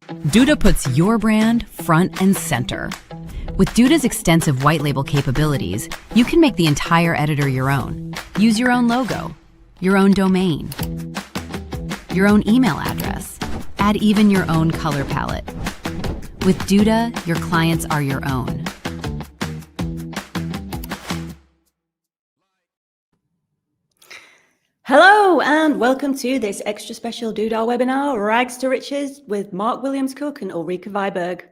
Duda puts your brand front and center. With Duda's extensive white label capabilities, you can make the entire editor your own. Use your own logo, your own domain, your own email address, add even your own color palette. With Duda, your clients are your own. Hello and welcome to this extra special Duda webinar, Rags to Riches, with Mark Williams-Cook and Ulrike Viberg.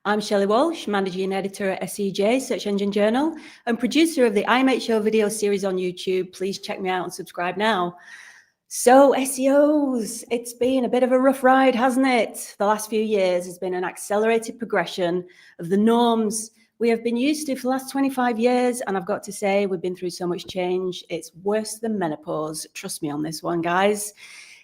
I'm Shelley Walsh, Managing Editor at SEJ, Search Engine Journal, and producer of the iMate Show video series on YouTube. Please check me out and subscribe now. So SEOs, it's been a bit of a rough ride, hasn't it? The last few years has been an accelerated progression of the norms we have been used to for the last 25 years. And I've got to say, we've been through so much change. It's worse than menopause. Trust me on this one, guys.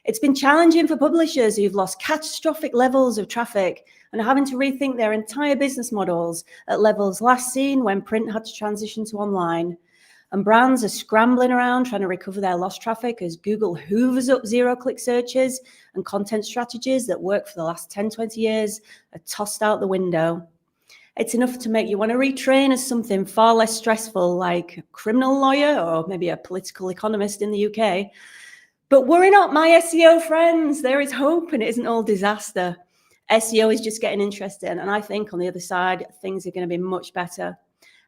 It's been challenging for publishers who've lost catastrophic levels of traffic and are having to rethink their entire business models at levels last seen when print had to transition to online. And brands are scrambling around trying to recover their lost traffic as Google hoovers up zero-click searches, and content strategies that worked for the last 10, 20 years are tossed out the window. It's enough to make you want to retrain as something far less stressful, like a criminal lawyer or maybe a political economist in the UK. But worry not, my SEO friends, there is hope and it isn't all disaster. SEO is just getting interesting, and I think on the other side, things are going to be much better.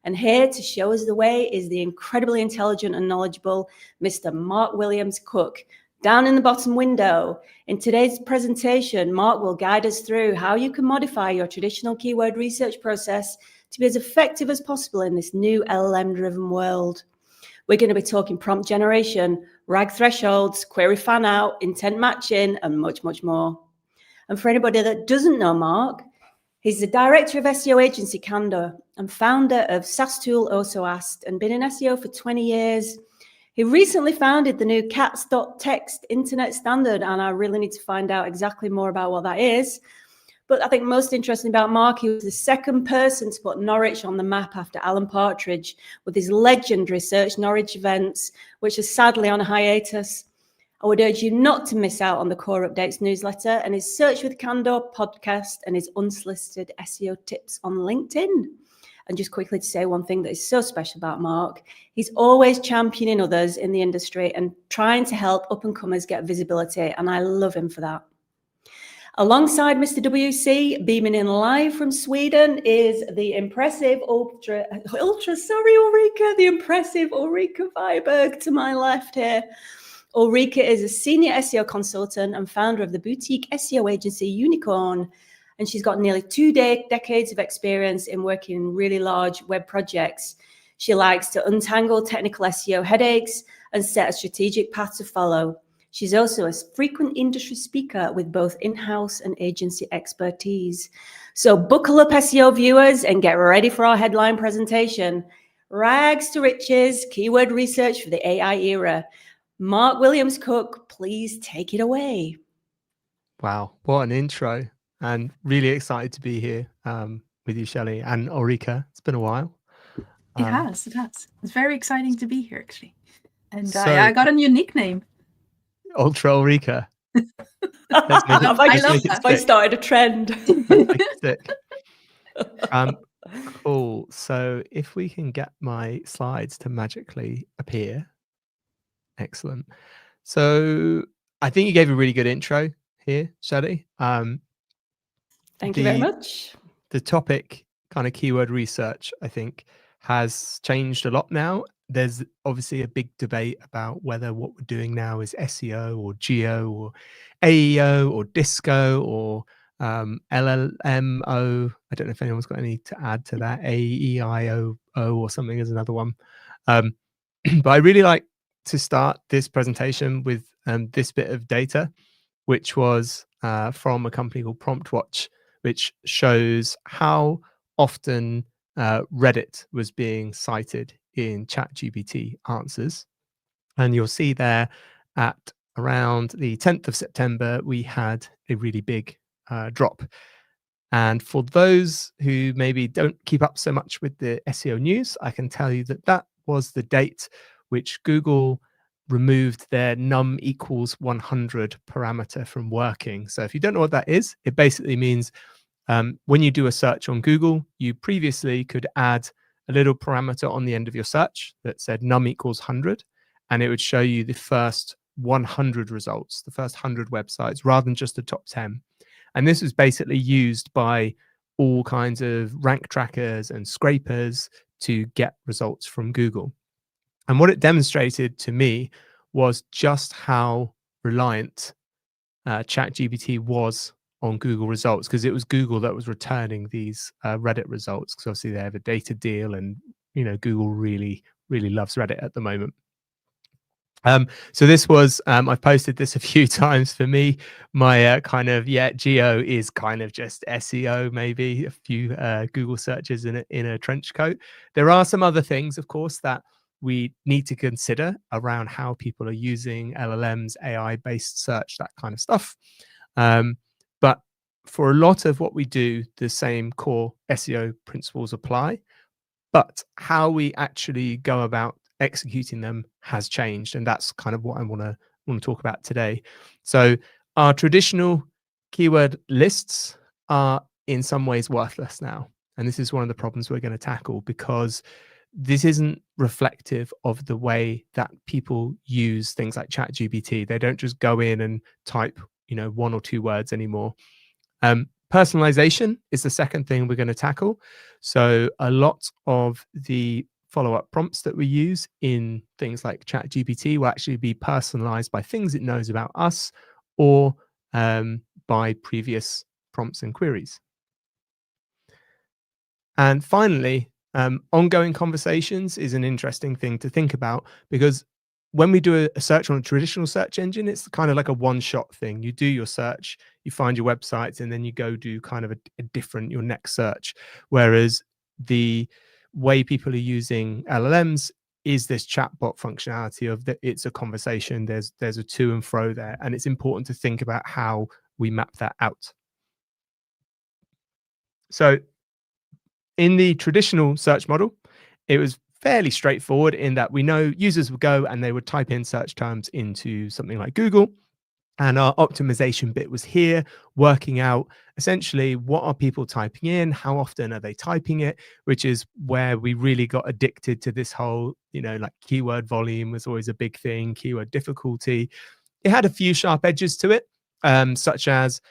And here to show us the way is the incredibly intelligent and knowledgeable Mr. Mark Williams-Cook. Down in the bottom window. In today's presentation, Mark will guide us through how you can modify your traditional keyword research process to be as effective as possible in this new LLM-driven world. We're going to be talking prompt generation, RAG thresholds, query fan-out, intent matching, and much, much more. And for anybody that doesn't know Mark, he's the director of SEO agency Candor and founder of SaaS tool AlsoAsked, and been in SEO for 20 years. He recently founded the new cats.txt internet standard, and I really need to find out exactly more about what that is. But I think most interesting about Mark, he was the second person to put Norwich on the map after Alan Partridge with his legendary Search Norwich events, which are sadly on a hiatus. I would urge you not to miss out on the Core Updates newsletter and his Search with Candor podcast and his unsolicited SEO tips on LinkedIn. And just quickly to say one thing that is so special about Mark, he's always championing others in the industry and trying to help up-and-comers get visibility, and I love him for that. Alongside Mr. WC, beaming in live from Sweden, is the impressive the impressive Ulrike Viberg to my left here. Ulrike is a senior SEO consultant and founder of the boutique SEO agency Unicorn. And she's got nearly 2 decades of experience in working in really large web projects. She likes to untangle technical SEO headaches and set a strategic path to follow. She's also a frequent industry speaker with both in-house and agency expertise. So buckle up, SEO viewers, and get ready for our headline presentation. Rags to riches, keyword research for the AI era. Mark Williams-Cook, please take it away. Wow, what an intro. And really excited to be here with you, Shelley, and Ulrike. It's been a while. It has. It's very exciting to be here, actually. And so, I got a new nickname. Ultra Ulrike. I started a trend. Cool. So if we can get my slides to magically appear. Excellent. So I think you gave a really good intro here, Shelley. Thank you very much. The topic, kind of keyword research, I think has changed a lot now. There's obviously a big debate about whether what we're doing now is SEO or geo or AEO or disco or LLMO. I don't know if anyone's got any to add to that. AEIO or something is another one. But I really like to start this presentation with this bit of data, which was from a company called PromptWatch, which shows how often Reddit was being cited in ChatGPT answers. And you'll see there at around the 10th of September, we had a really big drop. And for those who maybe don't keep up so much with the SEO news, I can tell you that that was the date which Google removed their num equals 100 parameter from working. So if you don't know what that is, it basically means when you do a search on Google, you previously could add a little parameter on the end of your search that said num equals 100, and it would show you the first 100 results, the first 100 websites, rather than just the top 10. And this was basically used by all kinds of rank trackers and scrapers to get results from Google. And what it demonstrated to me was just how reliant ChatGPT was on Google results, because it was Google that was returning these Reddit results, because obviously they have a data deal, and Google really loves Reddit at the moment. So this was, I've posted this a few times. For me, my geo is kind of just SEO, maybe a few Google searches in a trench coat. There are some other things, of course, that we need to consider around how people are using LLMs, AI-based search, that kind of stuff. But for a lot of what we do, the same core SEO principles apply. But how we actually go about executing them has changed, and that's kind of what I want to talk about today. So our traditional keyword lists are in some ways worthless now, and this is one of the problems we're going to tackle, because this isn't reflective of the way that people use things like ChatGPT. They don't just go in and type 1 or 2 words anymore. Personalization is the second thing we're going to tackle. So a lot of the follow-up prompts that we use in things like ChatGPT will actually be personalized by things it knows about us, or by previous prompts and queries. And finally, ongoing conversations is an interesting thing to think about, because when we do a search on a traditional search engine, it's kind of like a one-shot thing. You do your search, you find your websites, and then you go do kind of your next search. Whereas the way people are using LLMs is this chatbot functionality of it's a conversation. There's a to and fro there, and it's important to think about how we map that out. So in the traditional search model, it was fairly straightforward in that we know users would go and they would type in search terms into something like Google, and our optimization bit was here, working out essentially what are people typing in, how often are they typing it, which is where we really got addicted to this whole, like keyword volume was always a big thing, keyword difficulty. It had a few sharp edges to it, such as,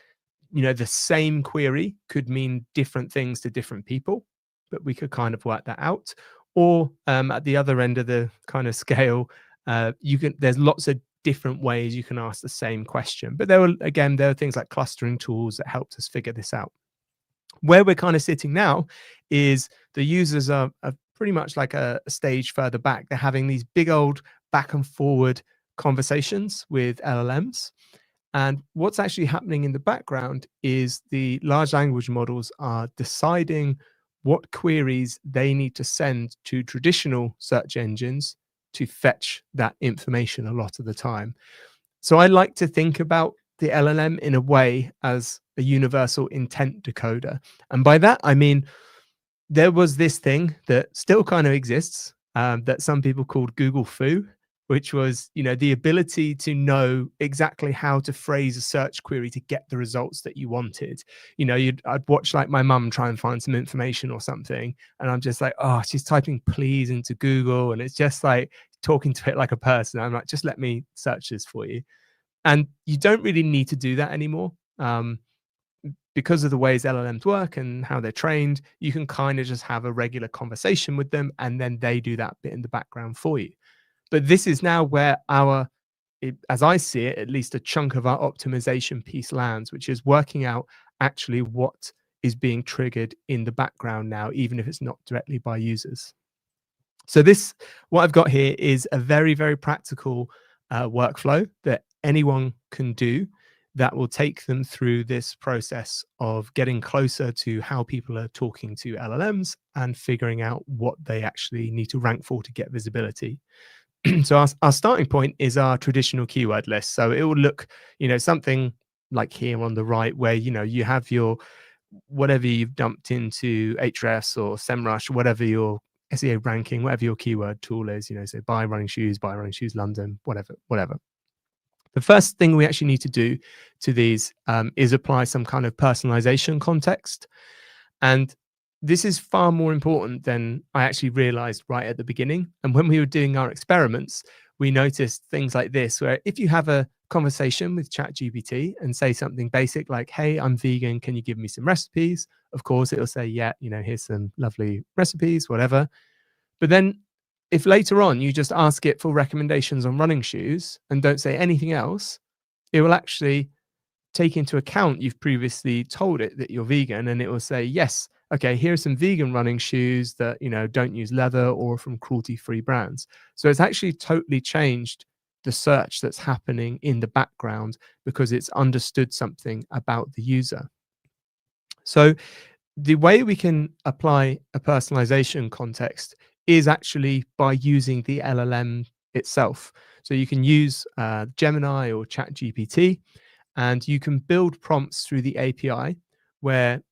the same query could mean different things to different people, but we could kind of work that out. Or at the other end of the kind of scale, there's lots of different ways you can ask the same question. But there were things like clustering tools that helped us figure this out. Where we're kind of sitting now is the users are pretty much like a stage further back. They're having these big old back and forward conversations with LLMs. And what's actually happening in the background is the large language models are deciding what queries they need to send to traditional search engines to fetch that information a lot of the time. So I like to think about the LLM in a way as a universal intent decoder. And by that, I mean, there was this thing that still kind of exists that some people called Google Foo, which was, the ability to know exactly how to phrase a search query to get the results that you wanted. I'd watch like my mum try and find some information or something, and I'm just like, oh, she's typing please into Google, and it's just like talking to it like a person. I'm like, just let me search this for you. And you don't really need to do that anymore. Because of the ways LLMs work and how they're trained, you can kind of just have a regular conversation with them, and then they do that bit in the background for you. But this is now where as I see it, at least a chunk of our optimization piece lands, which is working out actually what is being triggered in the background now, even if it's not directly by users. So what I've got here is a very, very practical workflow that anyone can do that will take them through this process of getting closer to how people are talking to LLMs and figuring out what they actually need to rank for to get visibility. So our starting point is our traditional keyword list. So it will look, something like here on the right, where, you have your, whatever you've dumped into Ahrefs or SEMrush, whatever your SEO ranking, whatever your keyword tool is, so buy running shoes London, whatever. The first thing we actually need to do to these is apply some kind of personalization context. And this is far more important than I actually realized right at the beginning. And when we were doing our experiments, we noticed things like this, where if you have a conversation with ChatGPT and say something basic like, hey, I'm vegan, can you give me some recipes? Of course, it'll say, yeah, here's some lovely recipes, whatever. But then if later on you just ask it for recommendations on running shoes and don't say anything else, it will actually take into account you've previously told it that you're vegan, and it will say, yes, okay, here are some vegan running shoes that don't use leather or from cruelty-free brands. So it's actually totally changed the search that's happening in the background because it's understood something about the user. So the way we can apply a personalization context is actually by using the LLM itself. So you can use Gemini or ChatGPT, and you can build prompts through the API where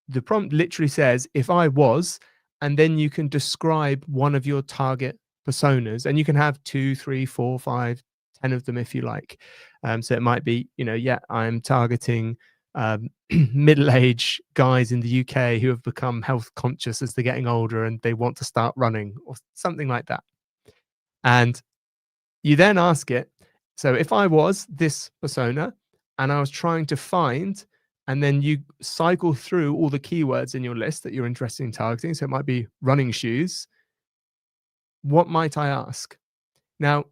the prompt literally says, if I was, and then you can describe one of your target personas, and you can have 2, 3, 4, 5, 10 of them if you like. So it might be, I'm targeting middle-aged guys in the UK who have become health conscious as they're getting older and they want to start running, or something like that. And you then ask it, so if I was this persona and I was trying to find, and then you cycle through all the keywords in your list that you're interested in targeting, so it might be running shoes, what might I ask? Now,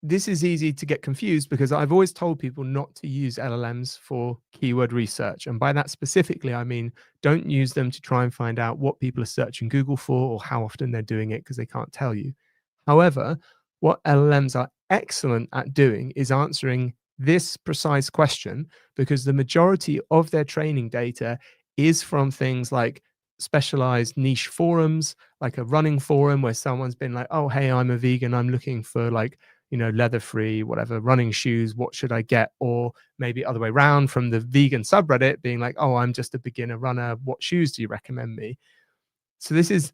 this is easy to get confused because I've always told people not to use LLMs for keyword research. And by that specifically, I mean, don't use them to try and find out what people are searching Google for or how often they're doing it, because they can't tell you. However, what LLMs are excellent at doing is answering this precise question, because the majority of their training data is from things like specialized niche forums, like a running forum where someone's been like, oh, hey, I'm a vegan, I'm looking for like, leather-free, whatever, running shoes, what should I get? Or maybe other way around, from the vegan subreddit being like, oh, I'm just a beginner runner, what shoes do you recommend me? So this is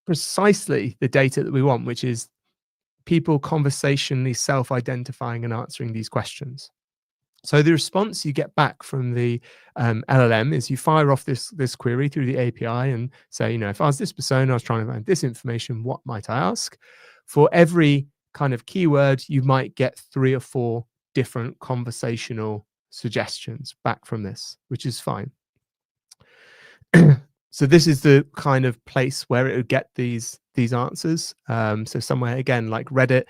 precisely the data that we want, which is people conversationally self-identifying and answering these questions. So the response you get back from the LLM is you fire off this query through the API and say, if I was this persona, I was trying to find this information, what might I ask? For every kind of keyword, you might get 3 or 4 different conversational suggestions back from this, which is fine. So this is the kind of place where it would get these answers. So somewhere, again, like Reddit,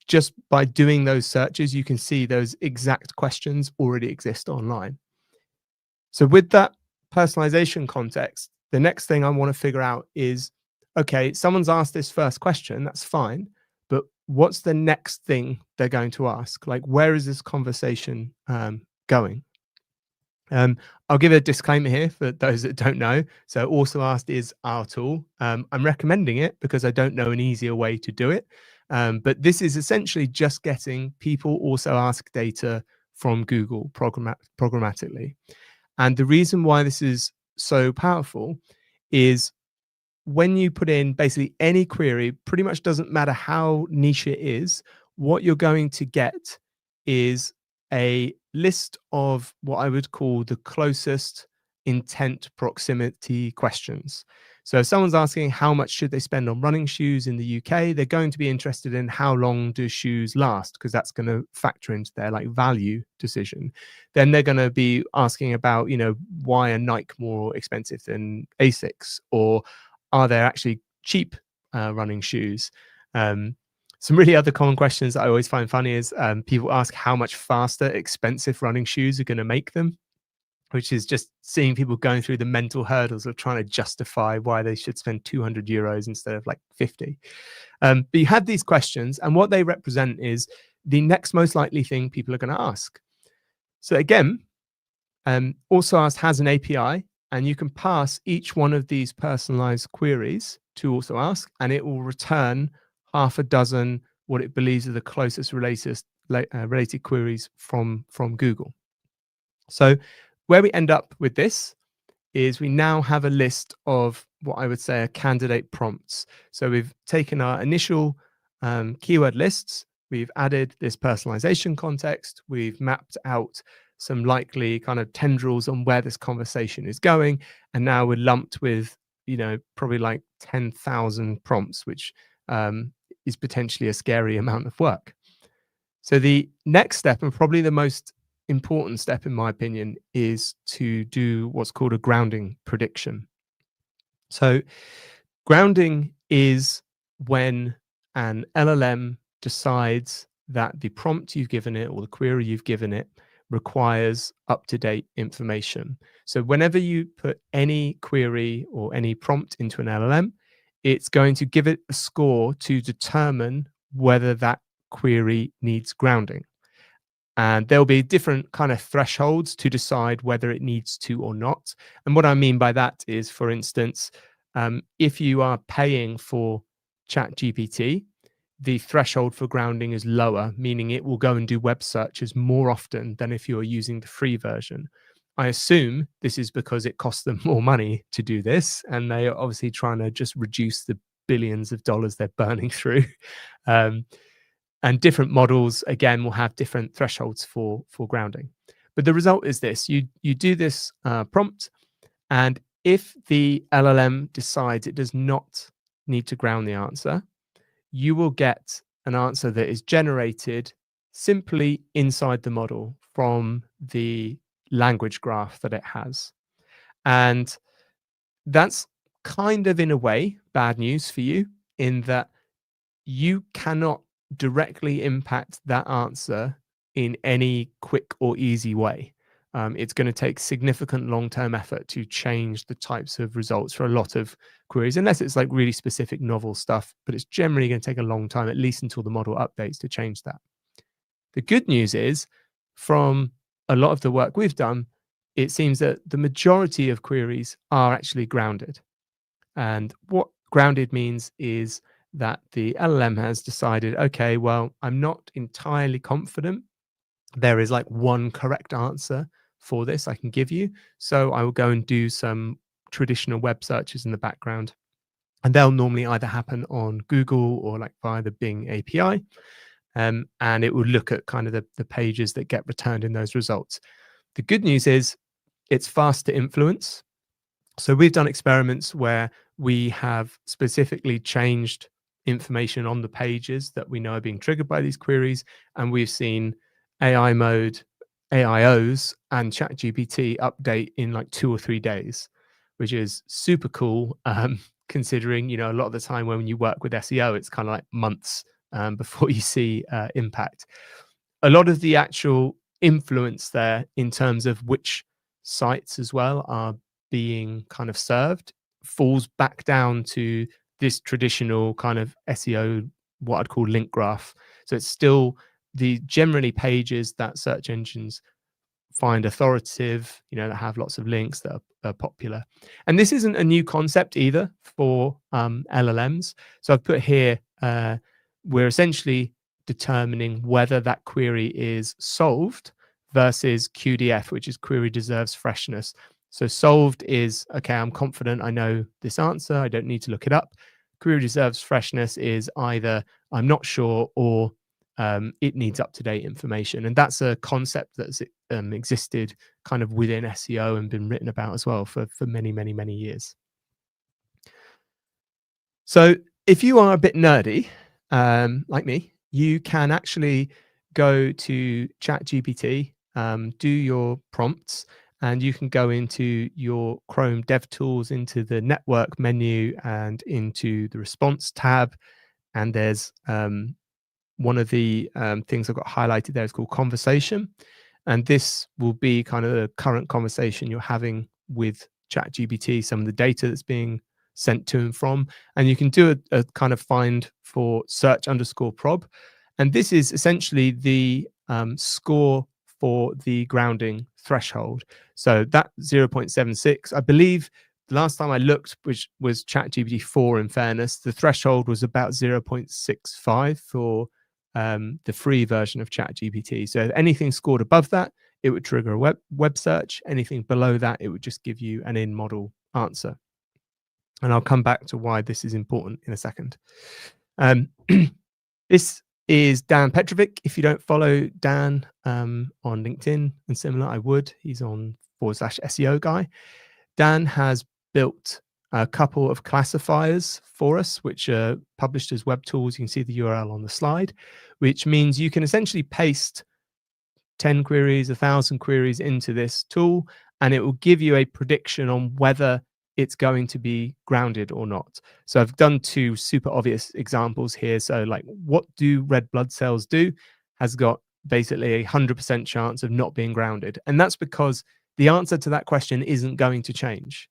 just by doing those searches, you can see those exact questions already exist online. So with that personalization context, the next thing I want to figure out is, okay, someone's asked this first question, that's fine, but what's the next thing they're going to ask? Like, where is this conversation going? I'll give a disclaimer here for those that don't know. So AlsoAsked is our tool. I'm recommending it because I don't know an easier way to do it. But this is essentially just getting people also ask data from Google programmatically. And the reason why this is so powerful is when you put in basically any query, pretty much doesn't matter how niche it is, what you're going to get is a list of what I would call the closest intent proximity questions. So if someone's asking how much should they spend on running shoes in the UK, they're going to be interested in how long do shoes last, because that's going to factor into their like value decision. Then they're going to be asking about, why are Nike more expensive than Asics, or are there actually cheap running shoes? Some really other common questions that I always find funny is people ask how much faster expensive running shoes are going to make them, which is just seeing people going through the mental hurdles of trying to justify why they should spend 200 euros instead of like 50. But you have these questions, and what they represent is the next most likely thing people are going to ask. So again, AlsoAsked has an API, and you can pass each one of these personalized queries to AlsoAsked, and it will return half a dozen what it believes are the closest related queries from Google. So where we end up with this is we now have a list of what I would say are candidate prompts. So we've taken our initial keyword lists, we've added this personalization context, we've mapped out some likely kind of tendrils on where this conversation is going, and now we're lumped with, probably like 10,000 prompts, which is potentially a scary amount of work. So the next step, and probably the most important step in my opinion, is to do what's called a grounding prediction. So grounding is when an LLM decides that the prompt you've given it or the query you've given it requires up-to-date information. So whenever you put any query or any prompt into an LLM, it's going to give it a score to determine whether that query needs grounding. And there'll be different kind of thresholds to decide whether it needs to or not. And what I mean by that is, for instance, if you are paying for ChatGPT, the threshold for grounding is lower, meaning it will go and do web searches more often than if you're using the free version. I assume this is because it costs them more money to do this, and they are obviously trying to just reduce the billions of dollars they're burning through. And different models, again, will have different thresholds for grounding. But the result is this. You do this prompt, and if the LLM decides it does not need to ground the answer, you will get an answer that is generated simply inside the model from the language graph that it has. And that's kind of, in a way, bad news for you, in that you cannot directly impact that answer in any quick or easy way. It's going to take significant long-term effort to change the types of results for a lot of queries, unless it's like really specific novel stuff, but it's generally going to take a long time, at least until the model updates, to change that. The good news is, from a lot of the work we've done, it seems that the majority of queries are actually grounded. And what grounded means is that the LLM has decided, okay, well, I'm not entirely confident there is like one correct answer for this I can give you. So I will go and do some traditional web searches in the background. And they'll normally either happen on Google or like via the Bing API. And it will look at kind of the pages that get returned in those results. The good news is it's fast to influence. So we've done experiments where we have specifically changed information on the pages that we know are being triggered by these queries. And we've seen AI mode, AIOs, and ChatGPT update in like 2 or 3 days, which is super cool, considering, a lot of the time when you work with SEO, it's kind of like months before you see impact. A lot of the actual influence there in terms of which sites as well are being kind of served falls back down to this traditional kind of SEO, what I'd call link graph. So it's still the generally pages that search engines find authoritative, that have lots of links that are popular. And this isn't a new concept either for LLMs. So I've put here, we're essentially determining whether that query is solved versus QDF, which is query deserves freshness. So solved is, okay, I'm confident I know this answer, I don't need to look it up. Query deserves freshness is either I'm not sure or it needs up-to-date information. And that's a concept that's existed kind of within SEO and been written about as well for many, many, many years. So if you are a bit nerdy, like me, you can actually go to ChatGPT, do your prompts, and you can go into your Chrome DevTools, into the network menu and into the response tab. And there's one of the things I've got highlighted there is called conversation. And this will be kind of the current conversation you're having with ChatGPT, some of the data that's being sent to and from. And you can do a kind of find for search_prob. And this is essentially the score for the grounding threshold. So that 0.76, I believe the last time I looked, which was ChatGPT 4, in fairness, the threshold was about 0.65 for the free version of ChatGPT. So if anything scored above that, it would trigger a web search. Anything below that, it would just give you an in-model answer. And I'll come back to why this is important in a second. This is Dan Petrovic. If you don't follow Dan on LinkedIn and similar, I would. He's on /SEO guy. Dan has built a couple of classifiers for us, which are published as web tools. You can see the URL on the slide, which means you can essentially paste 10 queries, 1,000 queries into this tool, and it will give you a prediction on whether it's going to be grounded or not. So I've done two super obvious examples here. So like, what do red blood cells do? Has got basically 100% chance of not being grounded. And that's because the answer to that question isn't going to change.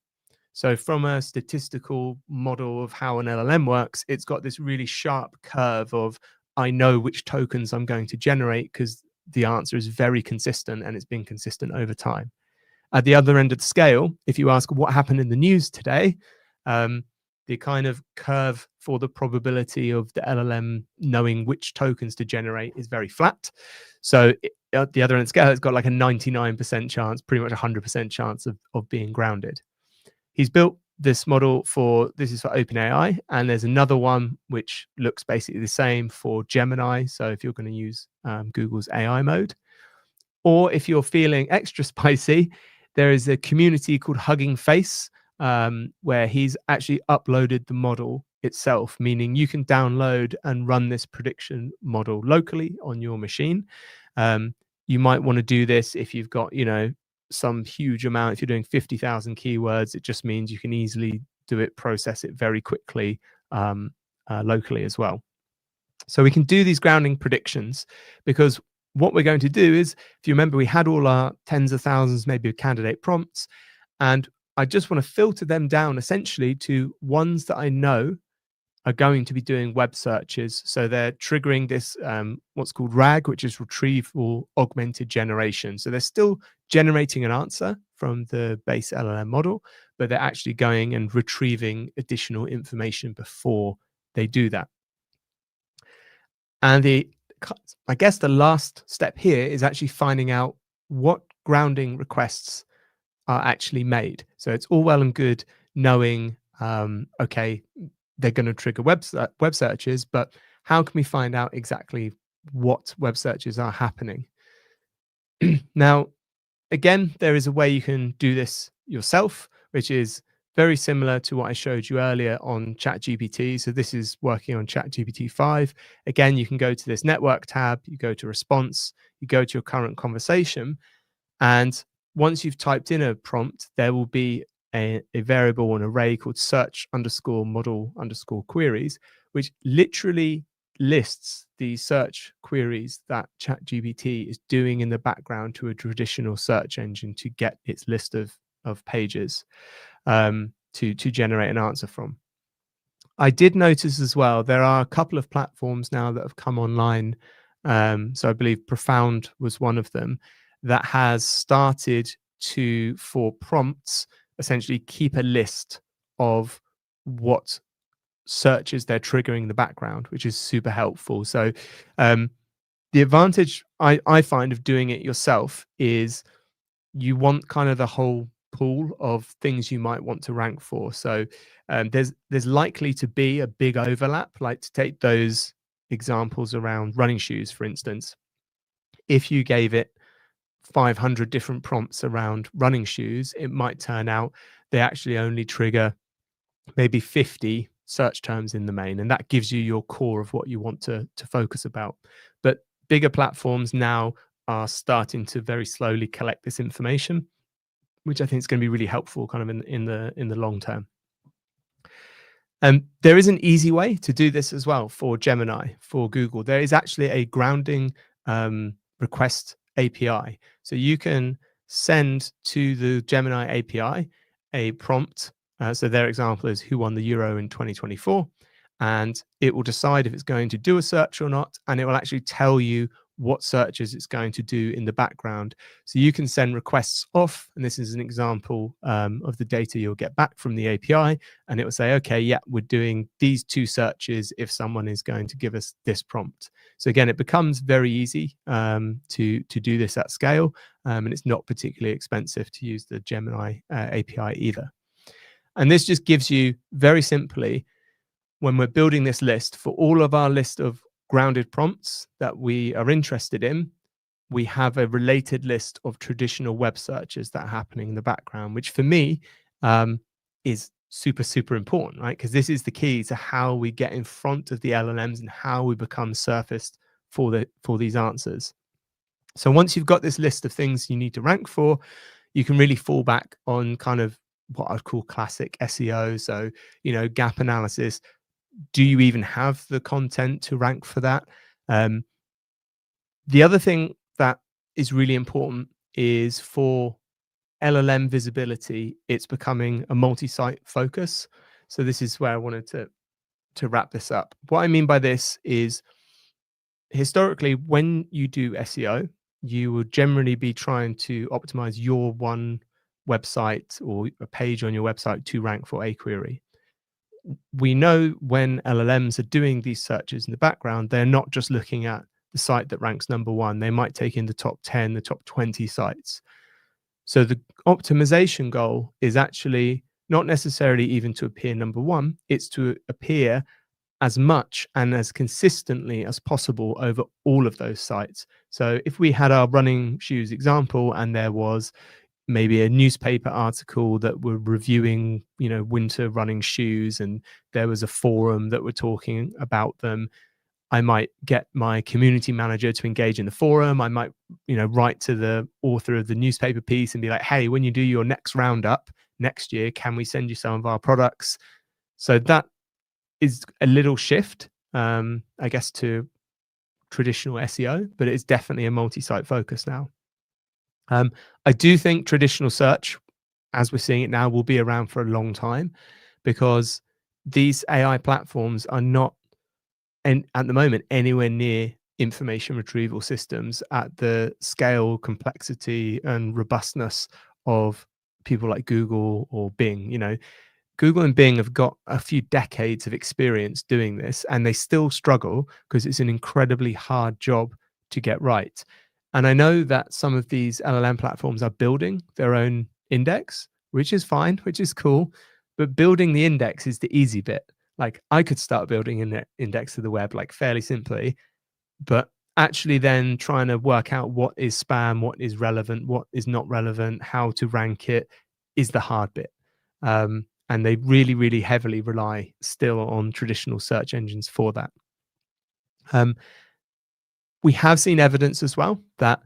So from a statistical model of how an LLM works, it's got this really sharp curve of, I know which tokens I'm going to generate because the answer is very consistent and it's been consistent over time. At the other end of the scale, if you ask what happened in the news today, the kind of curve for the probability of the LLM knowing which tokens to generate is very flat. So at the other end of the scale, it's got like a 99% chance, pretty much 100% chance of being grounded. He's built this model this is for OpenAI, and there's another one which looks basically the same for Gemini. So if you're going to use Google's AI mode, or if you're feeling extra spicy, there is a community called Hugging Face, where he's actually uploaded the model itself, meaning you can download and run this prediction model locally on your machine. You might want to do this if you've got, some huge amount. If you're doing 50,000 keywords, it just means you can easily do it, process it very quickly locally as well. So we can do these grounding predictions because what we're going to do is, if you remember, we had all our tens of thousands, maybe of candidate prompts, and I just want to filter them down essentially to ones that I know are going to be doing web searches. So they're triggering this, what's called RAG, which is retrieval augmented generation. So they're still generating an answer from the base LLM model, but they're actually going and retrieving additional information before they do that. And I guess the last step here is actually finding out what grounding requests are actually made. So it's all well and good knowing, okay, they're going to trigger web searches, but how can we find out exactly what web searches are happening? Now, again, there is a way you can do this yourself, which is very similar to what I showed you earlier on ChatGPT. So this is working on ChatGPT 5. Again, you can go to this network tab, you go to response, you go to your current conversation. And once you've typed in a prompt, there will be a variable, an array called search_model_queries, which literally lists the search queries that ChatGPT is doing in the background to a traditional search engine to get its list of pages to generate an answer from. I did notice as well, there are a couple of platforms now that have come online. So I believe Profound was one of them that has started to, for prompts, essentially keep a list of what searches they're triggering in the background, which is super helpful. So the advantage I find of doing it yourself is you want kind of the whole pool of things you might want to rank for. So there's likely to be a big overlap, like to take those examples around running shoes, for instance. If you gave it 500 different prompts around running shoes, it might turn out they actually only trigger maybe 50 search terms in the main, and that gives you your core of what you want to focus about. But bigger platforms now are starting to very slowly collect this information, which I think is going to be really helpful kind of in the long term. There is an easy way to do this as well for Gemini, for Google. There is actually a grounding request API. So you can send to the Gemini API a prompt. So their example is who won the Euro in 2024. And it will decide if it's going to do a search or not. And it will actually tell you what searches it's going to do in the background. So you can send requests off, and this is an example of the data you'll get back from the API, and it will say, okay, yeah, we're doing these 2 searches if someone is going to give us this prompt. So again, it becomes very easy to do this at scale, and it's not particularly expensive to use the Gemini API either. And this just gives you, very simply, when we're building this list, for all of our list of grounded prompts that we are interested in, we have a related list of traditional web searches that are happening in the background, which for me is super, super important, right? Because this is the key to how we get in front of the LLMs and how we become surfaced for these answers. So once you've got this list of things you need to rank for, you can really fall back on kind of what I'd call classic SEO. So, gap analysis. Do you even have the content to rank for that? The other thing that is really important is for LLM visibility, it's becoming a multi-site focus. So this is where I wanted to wrap this up. What I mean by this is, historically, when you do SEO, you will generally be trying to optimize your one website or a page on your website to rank for a query. We know when LLMs are doing these searches in the background, they're not just looking at the site that ranks number 1. They might take in the top 10, the top 20 sites. So the optimization goal is actually not necessarily even to appear number 1. It's to appear as much and as consistently as possible over all of those sites. So if we had our running shoes example and there was maybe a newspaper article that were reviewing, winter running shoes, and there was a forum that were talking about them, I might get my community manager to engage in the forum. I might, write to the author of the newspaper piece and be like, hey, when you do your next roundup next year, can we send you some of our products? So that is a little shift, I guess, to traditional SEO, but it's definitely a multi-site focus now. I do think traditional search, as we're seeing it now, will be around for a long time, because these AI platforms are not, and at the moment, anywhere near information retrieval systems at the scale, complexity, and robustness of people like Google or Bing. Google and Bing have got a few decades of experience doing this, and they still struggle because it's an incredibly hard job to get right. And I know that some of these LLM platforms are building their own index, which is fine, which is cool. But building the index is the easy bit. Like, I could start building an index of the web fairly simply, but actually then trying to work out what is spam, what is relevant, what is not relevant, how to rank it is the hard bit. And they really, really heavily rely still on traditional search engines for that. We have seen evidence as well that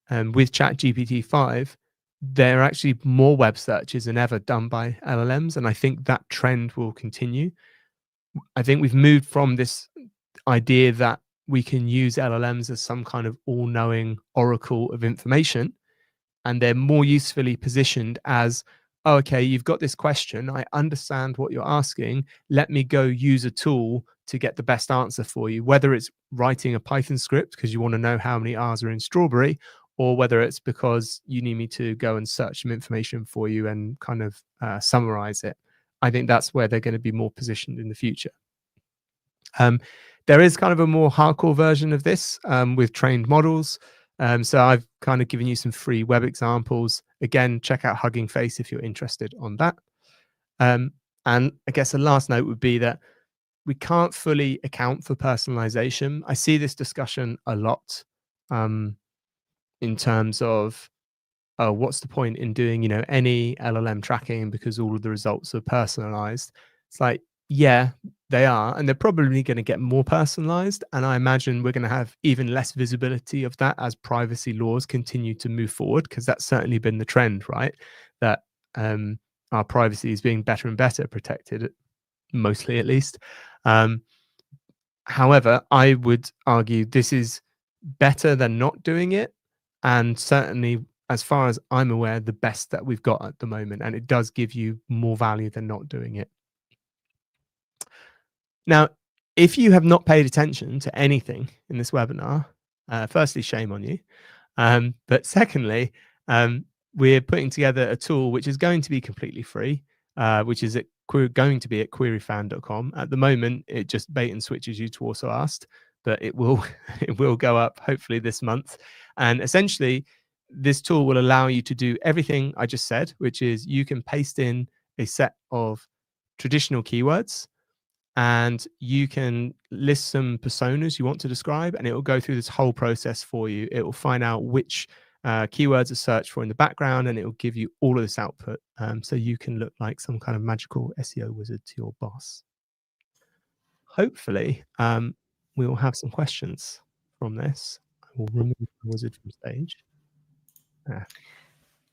with ChatGPT 5, there are actually more web searches than ever done by LLMs. And I think that trend will continue. I think we've moved from this idea that we can use LLMs as some kind of all-knowing oracle of information, and they're more usefully positioned as, oh, okay, you've got this question, I understand what you're asking, let me go use a tool to get the best answer for you, whether it's writing a Python script because you want to know how many R's are in strawberry, or whether it's because you need me to go and search some information for you and kind of summarize it. I think that's where they're going to be more positioned in the future. There is kind of a more hardcore version of this with trained models. So I've kind of given you some free web examples. Again, check out Hugging Face if you're interested on that. And I guess the last note would be that we can't fully account for personalization. I see this discussion a lot in terms of, what's the point in doing, any LLM tracking because all of the results are personalized? It's like, yeah, they are, and they're probably going to get more personalized. And I imagine we're going to have even less visibility of that as privacy laws continue to move forward, because that's certainly been the trend, right? That our privacy is being better and better protected, mostly at least. However, I would argue this is better than not doing it, and certainly, as far as I'm aware, the best that we've got at the moment, and it does give you more value than not doing it. Now, if you have not paid attention to anything in this webinar, firstly, shame on you. But secondly, we're putting together a tool which is going to be completely free, which is going to be at queryfan.com. At the moment, it just bait and switches you to AlsoAsked, but it will go up hopefully this month. And essentially, this tool will allow you to do everything I just said, which is you can paste in a set of traditional keywords, and you can list some personas you want to describe, and it will go through this whole process for you. It will find out which keywords are searched for in the background, and it will give you all of this output, so you can look like some kind of magical SEO wizard to your boss. Hopefully, we will have some questions from this. I will remove the wizard from stage.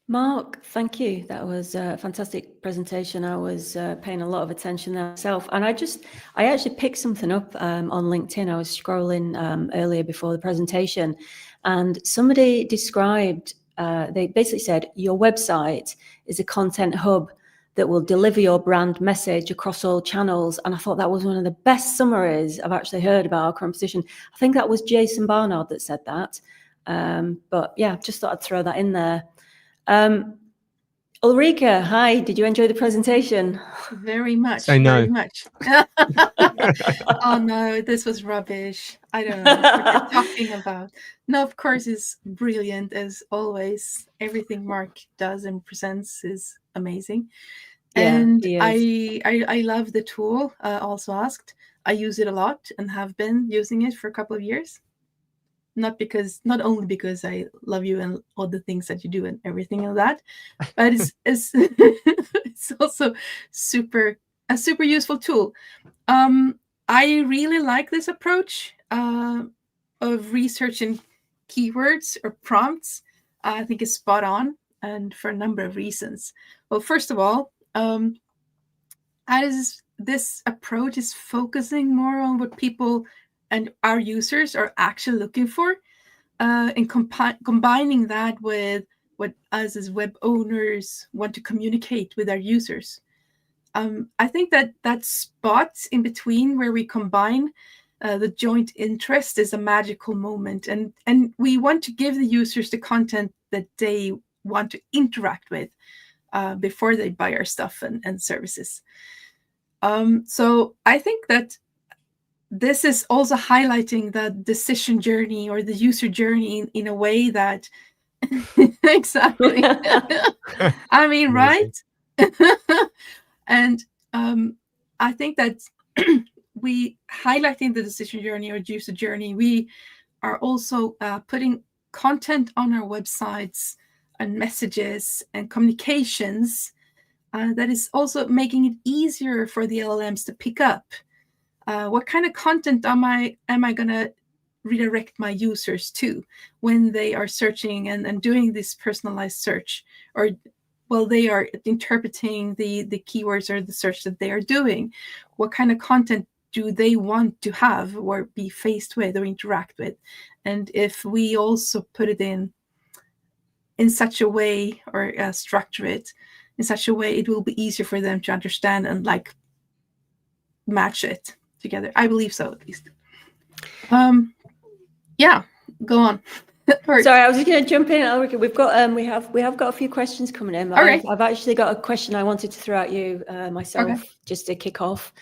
Mark, thank you. That was a fantastic presentation. I was paying a lot of attention there myself. And I actually picked something up on LinkedIn. I was scrolling earlier before the presentation, and somebody described, they basically said, your website is a content hub that will deliver your brand message across all channels. And I thought that was one of the best summaries I've actually heard about our current position. I think that was Jason Barnard that said that. But yeah, just thought I'd throw that in there. Ulrika, hi, did you enjoy the presentation? Very much. Say no. Very much. Oh no, this was rubbish. I don't know what you're talking about. No, of course, it's brilliant as always. Everything Mark does and presents is amazing. Yeah, and he is. I love the tool, AlsoAsked. I use it a lot and have been using it for a couple of years. Not only because I love you and all the things that you do and everything like that, but it's also a super useful tool. I really like this approach of researching keywords or prompts. I think it's spot on, and for a number of reasons. Well, first of all, as this approach is focusing more on what people and our users are actually looking for, and combining that with what us as web owners want to communicate with our users. I think that spot in between where we combine the joint interest is a magical moment, and we want to give the users the content that they want to interact with before they buy our stuff and services. So I think that this is also highlighting the decision journey or the user journey in a way that exactly. I mean, right? And I think that we highlighting the decision journey or user journey, we are also putting content on our websites and messages and communications that is also making it easier for the LLMs to pick up. What kind of content am I going to redirect my users to when they are searching and doing this personalized search, or while they are interpreting the keywords or the search that they are doing? What kind of content do they want to have or be faced with or interact with? And if we also put it in such a way, or structure it in such a way, it will be easier for them to understand and like match it together. I believe so, at least. Yeah, go on. Sorry, I was just going to jump in. Ulrika, we've got we have got a few questions coming in. All right. I've actually got a question I wanted to throw at you myself, just to kick off.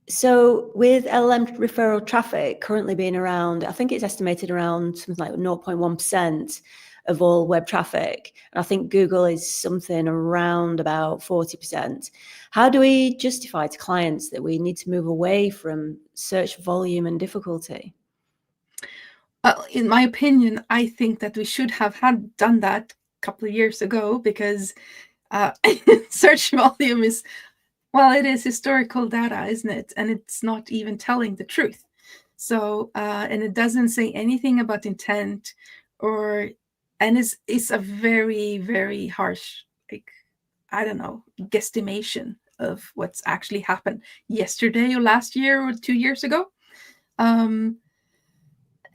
So with LLM referral traffic currently being around, I think it's estimated around something like 0.1% of all web traffic. And I think Google is something around about 40%. How do we justify to clients that we need to move away from search volume and difficulty? In my opinion, I think that we should have done that a couple of years ago, because search volume is, well, it is historical data, isn't it? And it's not even telling the truth. So, and it doesn't say anything about intent, and it's a very, very harsh, like, I don't know, guesstimation of what's actually happened yesterday or last year or 2 years ago.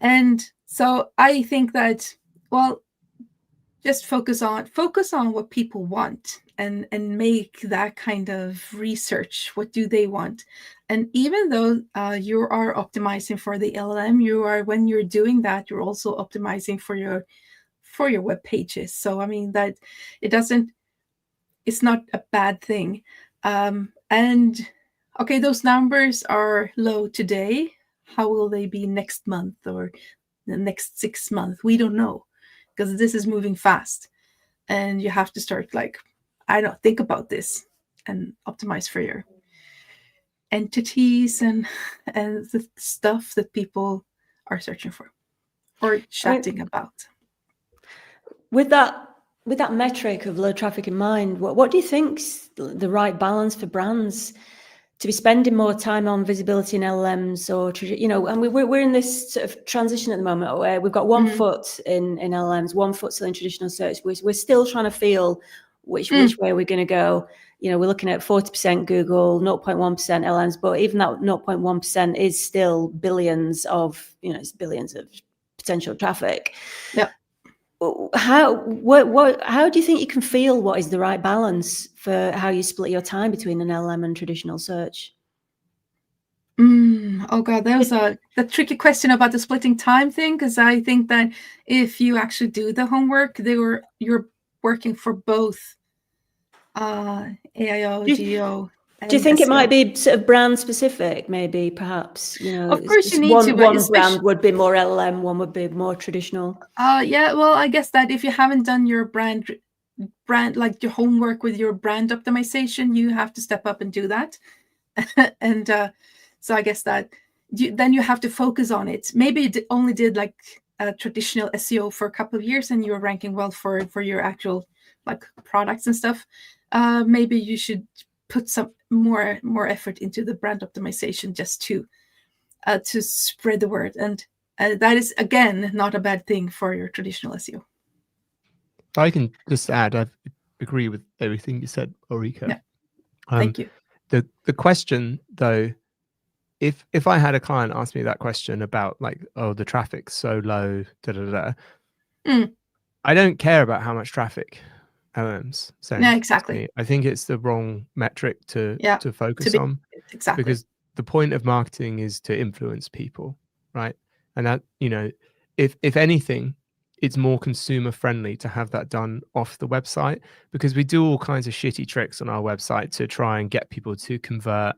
And so I think that, well, just focus on what people want and make that kind of research. What do they want? And even though you are optimizing for the LLM, when you're doing that, you're also optimizing for your web pages. So I mean that it's not a bad thing. And okay, those numbers are low today. How will they be next month or the next 6 months? We don't know, because this is moving fast, and you have to start like I don't think about this and optimize for your entities and the stuff that people are searching for or chatting about. With that metric of low traffic in mind, what do you think's the right balance for brands to be spending more time on visibility in LLMs, or and we're in this sort of transition at the moment where we've got one foot in LLMs, one foot still in traditional search. We're still trying to feel which way we're going to go. We're looking at 40% Google, 0.1% LLMs, but even that 0.1% is still billions of potential traffic. Yeah. How do you think you can feel what is the right balance for how you split your time between an LLM and traditional search? Oh God, that was a tricky question about the splitting time thing, because I think that if you actually do the homework, you're working for both AIO, GEO. Do you think SEO. it might be sort of brand specific, maybe, perhaps? Of course you need one, to, but one brand would be more LLM, one would be more traditional. Yeah, well, I guess that if you haven't done your brand like your homework with your brand optimization, you have to step up and do that. And so I guess that then you have to focus on it. Maybe you only did like traditional SEO for a couple of years and you're ranking well for your actual like products and stuff. Maybe you should put some more effort into the brand optimization just to spread the word. And that is, again, not a bad thing for your traditional SEO. I can just add, I agree with everything you said, Ulrika. Yeah. Thank you. The question, though, if I had a client ask me that question about like, oh, the traffic's so low, I don't care about how much traffic LLMs send. Yeah, exactly. I think it's the wrong metric to focus on. Exactly. Because the point of marketing is to influence people, right? And that, if anything, it's more consumer friendly to have that done off the website, because we do all kinds of shitty tricks on our website to try and get people to convert,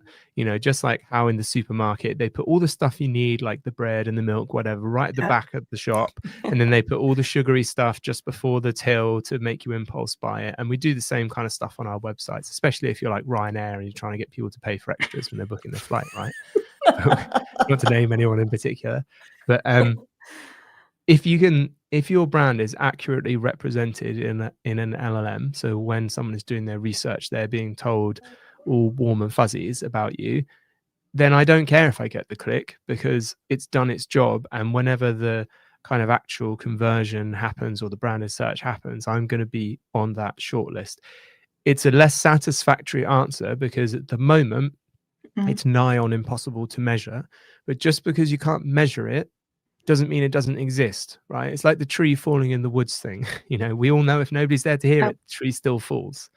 just like how in the supermarket, they put all the stuff you need, like the bread and the milk, whatever, right at the back of the shop. And then they put all the sugary stuff just before the till to make you impulse buy it. And we do the same kind of stuff on our websites, especially if you're like Ryanair and you're trying to get people to pay for extras when they're booking their flight, right? Not to name anyone in particular, but if your brand is accurately represented in an LLM, so when someone is doing their research, they're being told all warm and fuzzies about you, then I don't care if I get the click, because it's done its job. And whenever the kind of actual conversion happens or the branded search happens, I'm going to be on that shortlist. It's a less satisfactory answer because at the moment, it's nigh on impossible to measure. But just because you can't measure it doesn't mean it doesn't exist, right? It's like the tree falling in the woods thing. We all know if nobody's there to hear it, the tree still falls.